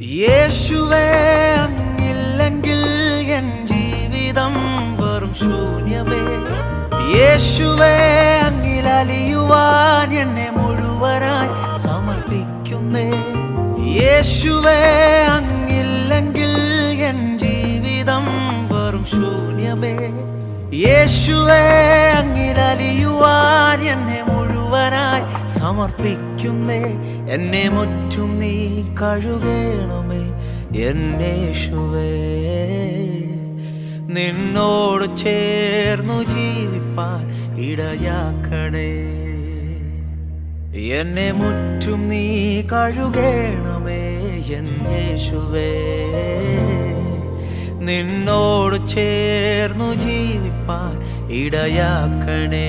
യേശുവേ അങ്ങില്ലെങ്കിൽ എൻ ജീവിതം വെറും ശൂന്യമേ. യേശുവേ അങ്ങിലലിയുവാൻ എന്നെ മുഴുവനായി സമർപ്പിക്കുന്നേ. യേശുവേ അങ്ങില്ലെങ്കിൽ എൻ ജീവിതം വെറും ശൂന്യമേ. യേശുവേ അങ്ങിലലിയുവാൻ എന്നെ മുഴുവനായി സമർപ്പിക്കുന്നേ. എന്നെ മുറ്റും നീ കഴുകണമേ എന്നേശുവേ. നിന്നോട് ചേർന്നു ജീവിപ്പാൻ ഇടയാക്കണേ. എന്നെ മുറ്റും നീ കഴുകണമേ എന്നേശുവേ. നിന്നോട് ചേർന്നു ജീവിപ്പാൻ ഇടയാക്കണേ.